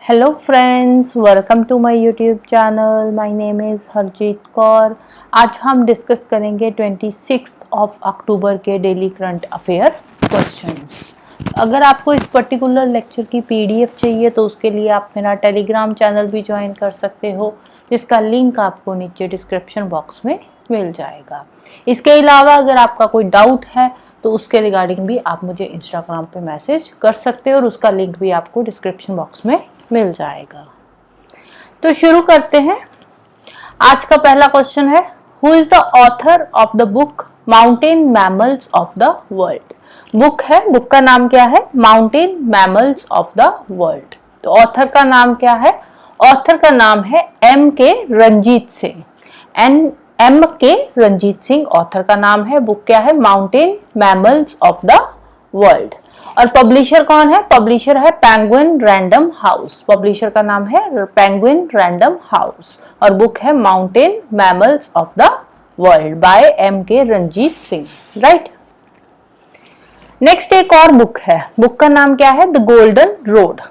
Hello friends, welcome to my YouTube channel. My name is Harjeet Kaur. आज हम discuss करेंगे 26 अक्टूबर के डेली करंट अफेयर क्वेश्चंस। अगर आपको इस पर्टिकुलर लेक्चर की पीडीएफ चाहिए तो उसके लिए आप मेरा टेलीग्राम चैनल भी ज्वाइन कर सकते हो, जिसका लिंक आपको नीचे डिस्क्रिप्शन बॉक्स में मिल जाएगा। इसके अलावा अगर आपका कोई डाउट है तो उसके रिगार्डिंग भी आप मुझे इंस्टाग्राम पे मैसेज कर सकते हो और उसका लिंक भी आपको डिस्क्रिप्शन बॉक्स में मिल जाएगा। तो शुरू करते हैं। आज का पहला क्वेश्चन है, who is the author of the book mountain mammals of the world. Book है, बुक का नाम क्या है? Mountain mammals of the world. तो ऑथर का नाम क्या है? ऑथर का नाम है M K Ranjit Singh. M K Ranjit Singh author का नाम है। बुक क्या है? Mountain mammals of the world. और पब्लिशर कौन है? पब्लिशर है पेंगुइन रैंडम हाउस। पब्लिशर का नाम है पेंगुइन रैंडम हाउस और बुक है mountain mammals of the world by M K Ranjit Singh. Right. Next एक और बुक है, बुक का नाम क्या है? The golden road.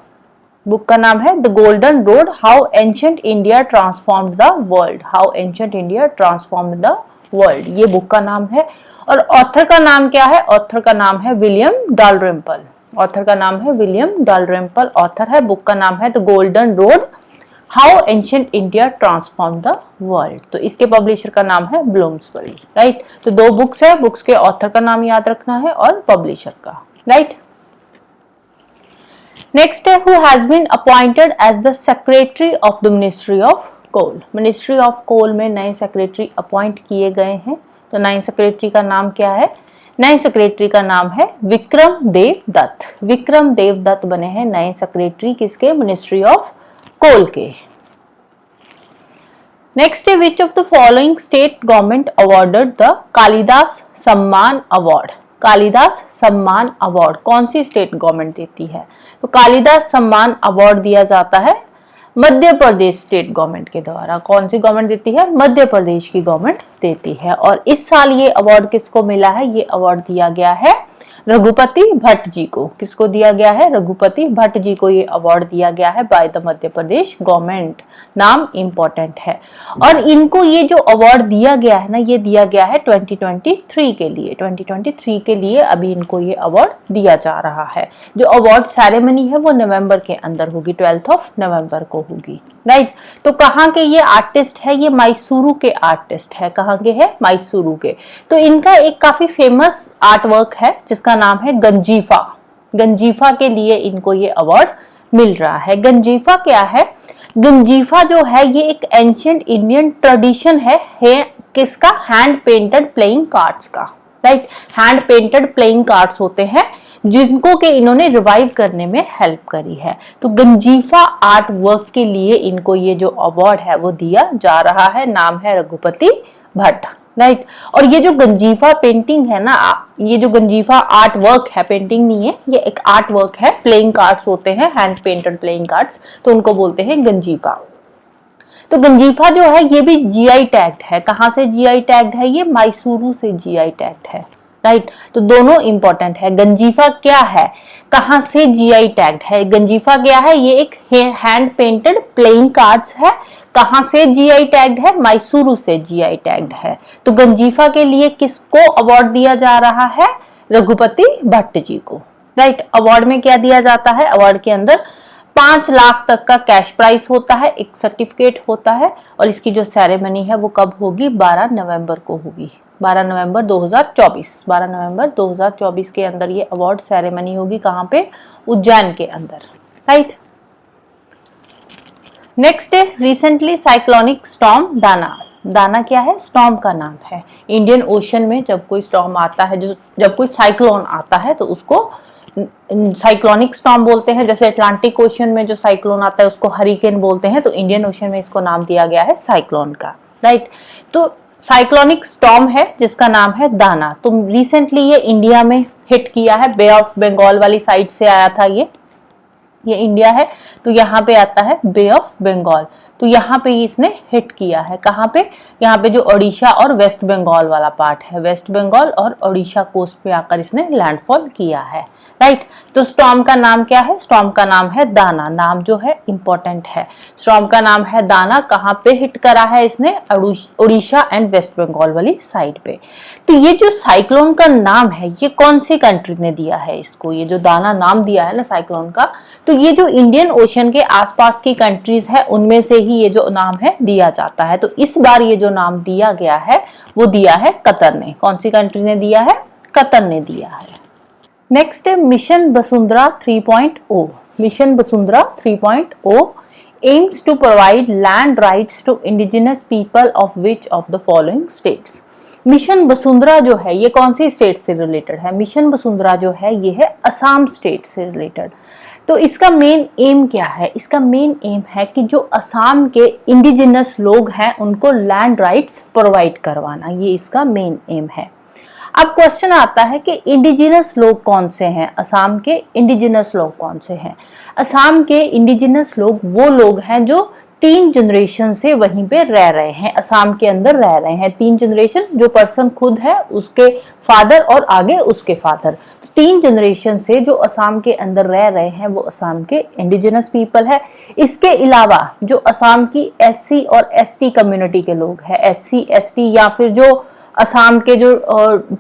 बुक का नाम है the golden road, how ancient India transformed the world. How ancient India transformed the world, ये बुक का नाम है। और ऑथर का नाम क्या है? ऑथर का नाम है विलियम डालरिम्पल। ऑथर का नाम है विलियम डालरिम्पल, ऑथर है। बुक का नाम है the golden road, how ancient India transform the world. तो इसके पब्लिशर का नाम है ब्लूम्सबरी। राइट। तो दो बुक्स है, बुक्स के ऑथर का नाम याद रखना है और पब्लिशर का। राइट। नेक्स्ट है, who has been appointed as the secretary of the ministry of coal. Ministry of coal में नए सेक्रेटरी अपॉइंट किए गए हैं। तो नए सेक्रेटरी का नाम क्या है? नए सेक्रेटरी का नाम है विक्रम देव दत्त। विक्रम देव दत्त बने हैं नए सेक्रेटरी किसके? मिनिस्ट्री ऑफ कोल के। नेक्स्ट है, विच of the following state government awarded the Kalidas सम्मान अवार्ड। कालिदास सम्मान अवार्ड कौन सी स्टेट गवर्नमेंट देती है? तो कालिदास सम्मान अवार्ड दिया जाता है मध्य प्रदेश स्टेट गवर्नमेंट के द्वारा। कौन सी गवर्नमेंट देती है? मध्य प्रदेश की गवर्नमेंट देती है। और इस साल ये अवार्ड किसको मिला है? ये अवार्ड दिया गया है रघुपति भट्ट जी को। किसको दिया गया है? रघुपति भट्ट जी को ये अवार्ड दिया गया है by the Madhya Pradesh government. नाम इंपॉर्टेंट है। और इनको ये जो अवार्ड दिया गया है ना, ये दिया गया है 2023 के लिए। 2023 के लिए अभी इनको ये अवार्ड दिया जा रहा है। जो अवार्ड सेरेमनी है वो नवंबर के अंदर होगी, 12 नवंबर को होगी। राइट। तो कहाँ के ये आर्टिस्ट है? ये मैसूरू के आर्टिस्ट है। कहाँ के है? मैसूरू के। तो इनका एक काफी फेमस आर्ट वर्क है जिसका नाम है गंजीफा। गंजीफा के लिए इनको ये अवार्ड मिल रहा है। गंजीफा क्या है? गंजीफा जो है ये एक एंशिएंट इंडियन ट्रेडिशन है किसका? हैंड पेंटेड प्लेइंग कार्ड्स का। Right. Hand painted playing cards होते हैं जिनको के इन्होंने रिवाइव करने में हेल्प करी है। तो गंजीफा आर्ट वर्क के लिए इनको ये जो अवार्ड है वो दिया जा रहा है। नाम है रघुपति भट्ट। राइट। और ये जो गंजीफा पेंटिंग है ना, ये जो गंजीफा आर्ट वर्क है, पेंटिंग नहीं है, ये एक आर्ट वर्क है। प्लेइंग कार्ड्स होते हैं, हैंड पेंटेड प्लेइंग कार्ड्स, तो उनको बोलते हैं गंजीफा। तो गंजीफा जो है ये भी जीआई टैग्ड है। कहाँ से जीआई टैग्ड है? ये मैसूरू से जीआई टैग्ड है। राइट। तो दोनों इंपॉर्टेंट है। गंजीफा क्या है? कहां से जीआई टैग्ड है? गंजीफा क्या है? ये एक हैंड पेंटेड प्लेइंग कार्ड्स है। कहां से जीआई टैग्ड है? मैसूरू से जीआई टैग्ड है। तो गंजीफा के लिए किसको अवार्ड दिया जा रहा है? रघुपति भट्ट जी को। राइट। अवार्ड में क्या दिया जाता है? अवार्ड के अंदर 5 लाख तक का कैश प्राइस होता है, एक सर्टिफिकेट होता है। और इसकी जो सेरेमनी है वो कब होगी? 12 नवंबर को होगी। 12 नवंबर 2024। 12 नवंबर 2024 के अंदर ये अवार्ड सेरेमनी होगी। कहाँ पे? उज्जैन के अंदर। राइट। नेक्स्ट है, रिसेंटली साइक्लोनिक स्टॉर्म दाना। दाना क्या है? स्टॉर्म का नाम है। इंडियन ओशन में जब कोई स्टॉर्म आता है, जब कोई साइक्लोन आता है तो उसको साइक्लोनिक स्टॉर्म बोलते हैं। जैसे अटलांटिक ओशन में जो साइक्लोन आता है उसको हरिकेन बोलते हैं, तो इंडियन ओशन में इसको नाम दिया गया है साइक्लोन का। राइट। तो साइक्लोनिक स्टॉर्म है जिसका नाम है दाना। तो रिसेंटली ये इंडिया में हिट किया है, बे ऑफ बंगाल वाली साइड से आया था ये इंडिया है। तो यहाँ पे आता है बे ऑफ बंगाल। तो यहाँ पे इसने हिट किया है। कहाँ पे? यहाँ पे जो ओडिशा और वेस्ट बंगाल वाला पार्ट है, वेस्ट बंगाल और ओडिशा कोस्ट पे आकर इसने लैंडफॉल किया है। राइट। तो स्टॉर्म का नाम क्या है? स्टॉर्म का नाम है दाना। नाम जो है इंपॉर्टेंट है। स्टॉर्म का नाम है दाना। कहाँ पे हिट करा है इसने? उड़ीसा एंड वेस्ट बंगाल वाली साइड पे। तो ये जो साइक्लोन का नाम है ये कौन सी कंट्री ने दिया है इसको? ये जो दाना नाम दिया है ना साइक्लोन का, तो ये जो इंडियन ओशन के आसपास की कंट्रीज है उनमें से ही ये जो नाम है दिया जाता है। तो इस बार ये जो नाम दिया गया है वो दिया है कतर ने। कौन सी कंट्री ने दिया है? कतर ने दिया है। नेक्स्ट है mission Vasundhara 3.0। Mission Vasundhara 3.0 aims to provide land rights to indigenous people of which of the following states। Mission Vasundhara जो है ये कौन सी स्टेट से रिलेटेड है? मिशन वसुंधरा जो है ये है असम स्टेट से रिलेटेड। तो इसका मेन एम क्या है? इसका मेन एम है कि जो असम के इंडिजिनस लोग हैं उनको लैंड राइट्स प्रोवाइड करवाना, ये इसका मेन एम है। अब क्वेश्चन आता है कि इंडिजिनस लोग कौन से हैं? असम के इंडिजिनस लोग कौन से हैं? असम के इंडिजिनस लोग वो लोग हैं जो 3 जनरेशन से वहीं पे रह रहे हैं, असम के अंदर रह रहे हैं। 3 जनरेशन, जो पर्सन खुद है उसके फादर और आगे उसके फादर, 3 जनरेशन से जो असम के अंदर रह रहे हैं वो असम के इंडिजिनस पीपल है। इसके अलावा जो असम की SC और ST कम्युनिटी के लोग हैं, SC ST या फिर जो असम के जो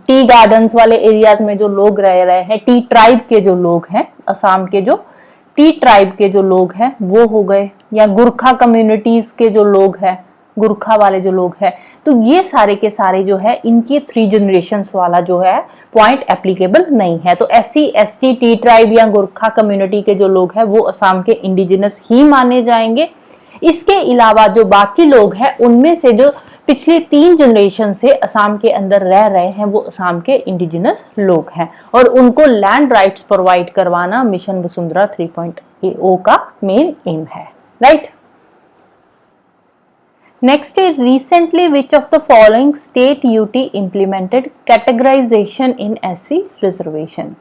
टी गार्डन्स वाले एरियाज में जो लोग रह रहे हैं, टी ट्राइब के जो लोग हैं, असम के जो टी ट्राइब के जो लोग हैं वो हो गए, या गुरखा कम्युनिटीज के जो लोग हैं, गुरखा वाले जो लोग हैं, तो ये सारे के सारे जो है इनकी 3 जनरेशंस वाला जो है पॉइंट एप्लीकेबल नहीं है। तो SC ST टी ट्राइब या गुरखा कम्युनिटी के जो लोग हैं वो असम के इंडिजिनस ही माने जाएंगे। इसके अलावा जो बाकी लोग हैं उनमें से जो पिछली 3 जनरेशन से असम के अंदर रह रहे हैं वो असम के इंडिजिनस लोग हैं और उनको लैंड राइट्स प्रोवाइड करवाना मिशन वसुंधरा 3.0 का मेन एम है। राइट। नेक्स्ट है recently which of the following state UT implemented categorization in SC reservation.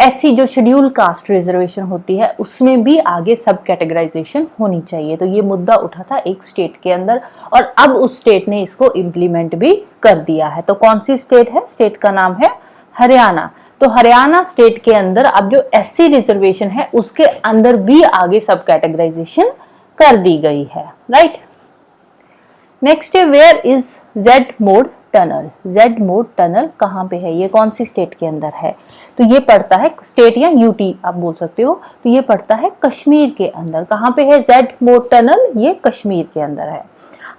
SC जो शेड्यूल कास्ट रिजर्वेशन होती है उसमें भी आगे सब कैटेगराइजेशन होनी चाहिए। तो ये मुद्दा उठा था एक स्टेट के अंदर और अब उस स्टेट ने इसको इम्प्लीमेंट भी कर दिया है। तो कौन सी स्टेट है? स्टेट का नाम है हरियाणा। तो हरियाणा स्टेट के अंदर अब जो SC रिजर्वेशन है उसके अंदर भी आगे सब कैटेगराइजेशन कर दी गई है। राइट। नेक्स्ट है where is Z Morh tunnel. Z Morh tunnel कहाँ पे है? ये कौन सी स्टेट के अंदर है? तो ये पड़ता है स्टेट या यूटी आप बोल सकते हो। तो ये पड़ता है कश्मीर के अंदर। कहाँ पे है जेड मोड टनल? ये कश्मीर के अंदर है।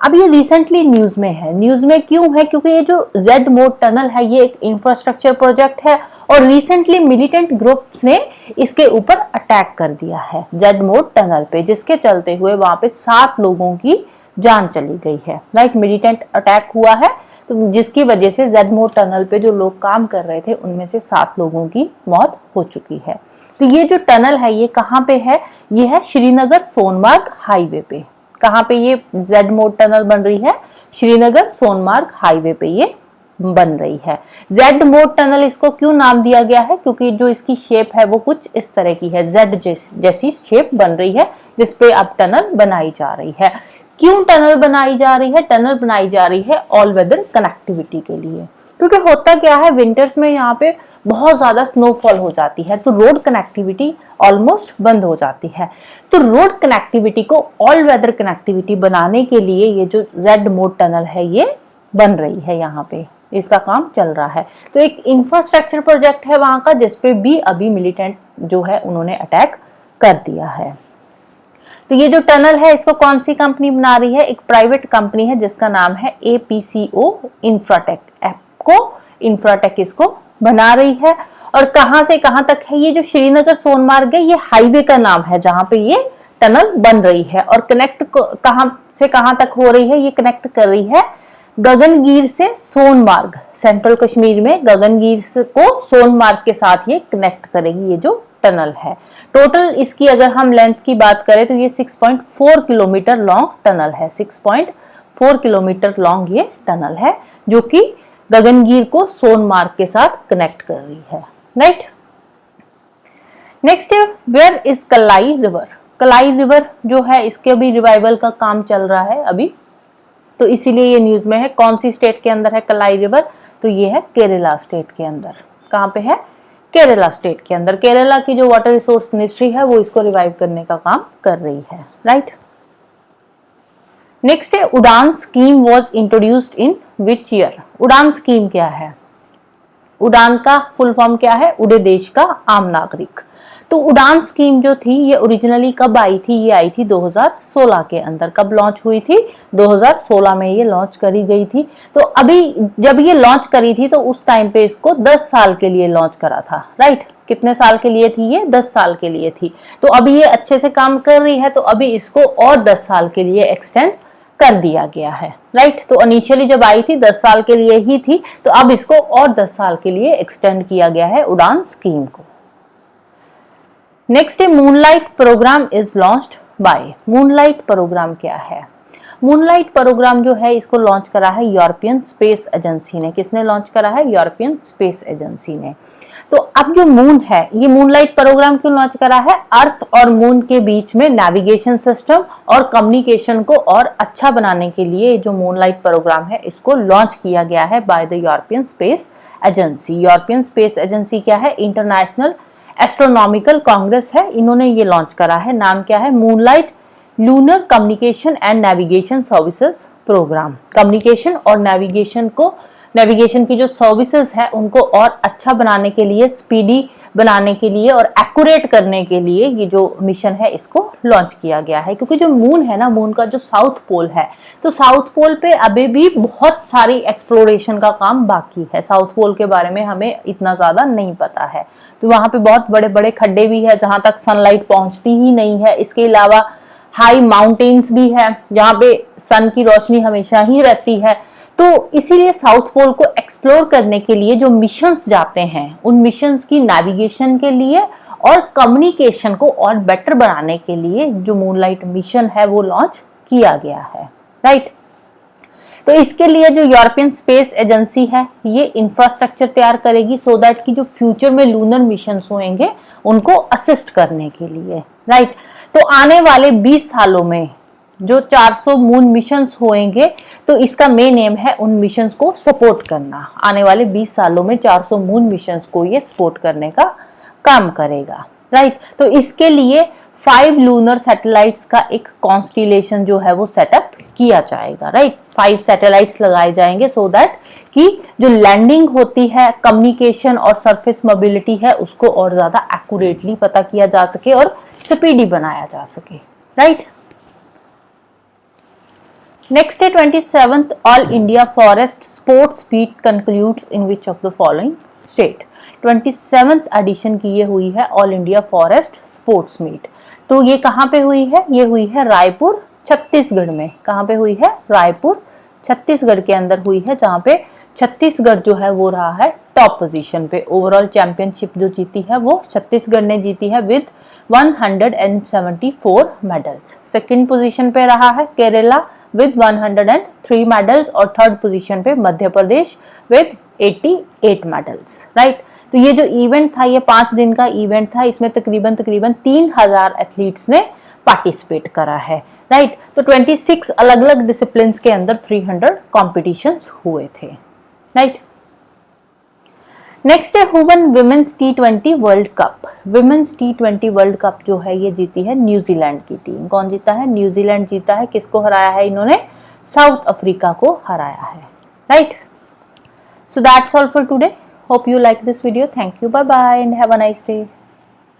अब ये रिसेंटली न्यूज में है। न्यूज में क्यों है? क्योंकि ये जो जेड मोड टनल है ये एक इंफ्रास्ट्रक्चर प्रोजेक्ट है और रिसेंटली मिलिटेंट ग्रुप्स ने इसके ऊपर अटैक कर दिया है जेड मोड टनल पे, जिसके चलते हुए वहां पे 7 लोगों की जान चली गई है। राइट। मिलिटेंट अटैक हुआ है तो जिसकी वजह से जेड मोड टनल पे जो लोग काम कर रहे थे उनमें से 7 लोगों की मौत हो चुकी है। तो ये जो टनल है ये कहाँ पे है? ये है श्रीनगर सोनमार्ग हाईवे पे। कहाँ पे ये जेड मोड टनल बन रही है? श्रीनगर सोनमार्ग हाईवे पे ये बन रही है। जेड मोड टनल इसको क्यों नाम दिया गया है? क्योंकि जो इसकी शेप है वो कुछ इस तरह की है, जेड जैसी शेप बन रही है जिसपे अब टनल बनाई जा रही है। क्यों टनल बनाई जा रही है? टनल बनाई जा रही है ऑल वेदर कनेक्टिविटी के लिए। क्योंकि होता क्या है विंटर्स में यहाँ पे बहुत ज्यादा स्नोफॉल हो जाती है तो रोड कनेक्टिविटी ऑलमोस्ट बंद हो जाती है। तो रोड कनेक्टिविटी को ऑल वेदर कनेक्टिविटी बनाने के लिए ये जो जेड मोड टनल है ये बन रही है, यहाँ पे इसका काम चल रहा है। तो एक इंफ्रास्ट्रक्चर प्रोजेक्ट है वहां का जिसपे भी अभी मिलिटेंट जो है उन्होंने अटैक कर दिया है। तो ये जो टनल है इसको कौन सी कंपनी बना रही है? एक प्राइवेट कंपनी है जिसका नाम है APCO इंफ्राटेक। एपको इंफ्राटेक इसको बना रही है। और कहां से कहां तक है? ये जो श्रीनगर सोनमार्ग है ये हाईवे का नाम है जहां पे ये टनल बन रही है। और कनेक्ट कहां से कहां तक हो रही है? ये कनेक्ट कर रही है गगनगीर से सोनमार्ग। सेंट्रल कश्मीर में गगनगीर को सोनमार्ग के साथ ये कनेक्ट करेगी ये जो टनल है। टोटल इसकी अगर हम लेंथ की बात करें तो ये 6.4 किलोमीटर लॉन्ग टनल है। 6.4 किलोमीटर लॉन्ग ये टनल है जो कि गगनगीर को सोनमार्ग के साथ कनेक्ट कर रही है। राइट। नेक्स्ट है वेयर इज कलाई रिवर। कलाई रिवर जो है इसके भी रिवाइवल का काम चल रहा है अभी, तो इसीलिए ये न्यूज में है। कौन सी स्टेट के अंदर है कलाई रिवर? तो ये है केरला स्टेट के अंदर। कहाँ पे है? केरला स्टेट के अंदर। केरला की जो वाटर रिसोर्स मिनिस्ट्री है वो इसको रिवाइव करने का काम कर रही है, राइट। नेक्स्ट है उड़ान scheme was introduced in which year. उड़ान स्कीम क्या है? उड़ान का फुल फॉर्म क्या है? उड़े देश का आम नागरिक। तो उड़ान स्कीम जो थी ये ओरिजिनली कब आई थी? ये आई थी 2016 के अंदर। कब लॉन्च हुई थी? 2016 में ये लॉन्च करी गई थी। तो अभी जब ये लॉन्च करी थी तो उस टाइम पे इसको 10 साल के लिए लॉन्च करा था, राइट। कितने साल के लिए थी ये? 10 साल के लिए थी। तो अभी ये अच्छे से काम कर रही है तो अभी इसको और 10 साल के लिए एक्सटेंड कर दिया गया है, राइट। तो इनिशियली जब आई थी 10 साल के लिए ही थी, तो अब इसको और 10 साल के लिए एक्सटेंड किया गया है उड़ान स्कीम को। नेक्स्ट है moonlight program is launched by. Moonlight program क्या है? मूनलाइट प्रोग्राम जो है इसको लॉन्च करा है यूरोपियन स्पेस एजेंसी ने। किसने लॉन्च करा है? यूरोपियन स्पेस एजेंसी ने। तो अब जो मून है, ये मूनलाइट प्रोग्राम क्यों लॉन्च करा है? अर्थ और मून के बीच में नेविगेशन सिस्टम और कम्युनिकेशन को और अच्छा बनाने के लिए जो मूनलाइट प्रोग्राम है इसको लॉन्च किया गया है by the European space agency. European space agency क्या है? इंटरनेशनल एस्ट्रोनॉमिकल कांग्रेस है, इन्होंने ये लॉन्च करा है। नाम क्या है? Moonlight lunar communication and navigation services program. Communication और नेविगेशन की जो सर्विसेज है उनको और अच्छा बनाने के लिए, स्पीडी बनाने के लिए और एक्यूरेट करने के लिए ये जो मिशन है इसको लॉन्च किया गया है। क्योंकि जो मून है ना, मून का जो साउथ पोल है, तो साउथ पोल पे अभी भी बहुत सारी एक्सप्लोरेशन का काम बाकी है। साउथ पोल के बारे में हमें इतना ज्यादा नहीं पता है। तो वहां पे बहुत बड़े बड़े खड्डे भी है जहां तक सनलाइट पहुंचती ही नहीं है। इसके अलावा हाई माउंटेन्स भी है जहां पे सन की रोशनी हमेशा ही रहती है। तो इसीलिए साउथ पोल को एक्सप्लोर करने के लिए जो मिशंस जाते हैं, उन मिशंस की नेविगेशन के लिए और कम्युनिकेशन को और बेटर बनाने के लिए जो मूनलाइट मिशन है वो लॉन्च किया गया है, राइट। तो इसके लिए जो यूरोपियन स्पेस एजेंसी है ये इंफ्रास्ट्रक्चर तैयार करेगी सो दैट कि जो फ्यूचर में लूनर मिशंस होंगे उनको असिस्ट करने के लिए, राइट। तो आने वाले 20 सालों में जो 400 मून मिशंस होंगे तो इसका मेन एम है उन मिशंस को सपोर्ट करना। आने वाले 20 सालों में 400 मून मिशंस को ये सपोर्ट करने का काम करेगा, राइट। तो इसके लिए 5 लूनर सैटेलाइट्स का एक कॉन्स्टिलेशन जो है वो सेटअप किया जाएगा, राइट। 5 सैटेलाइट्स लगाए जाएंगे सो दैट कि जो लैंडिंग होती है, कम्युनिकेशन और सरफेस मोबिलिटी है उसको और ज्यादा एक्यूरेटली पता किया जा सके और स्पीडी बनाया जा सके, राइट। नेक्स्ट है 27th all India forest sports meet concludes in which of the following state. 27th edition की ये हुई है all India forest sports meet. तो ये कहाँ पे हुई है? ये हुई है रायपुर छत्तीसगढ़ में। कहाँ पे हुई है? रायपुर छत्तीसगढ़ के अंदर हुई है, जहाँ पे छत्तीसगढ़ जो है वो रहा है टॉप पोजीशन पे। ओवरऑल चैंपियनशिप जो जीती है वो छत्तीसगढ़ ने जीती है विद 174 मेडल्स। सेकंड पोजीशन पे रहा है केरला विद 103 मेडल्स और थर्ड पोजीशन पे Madhya Pradesh with 88 medals, right. तो ये जो इवेंट था ये 5 दिन का इवेंट था। इसमें तकरीबन 3000 एथलीट्स ने पार्टिसिपेट करा है, राइट। तो 26 अलग अलग डिसिप्लिन्स के अंदर 300 कॉम्पिटिशन्स हुए थे, राइट। नेक्स्ट है who one women's T20 world cup. Women's T20 world cup जो है ये जीती है न्यूजीलैंड की टीम। कौन जीता है? न्यूजीलैंड जीता है। किसको हराया है इन्होंने? साउथ अफ्रीका को हराया है, right. So that's all for today. Hope you like this video. Thank you. Bye bye and have a nice day.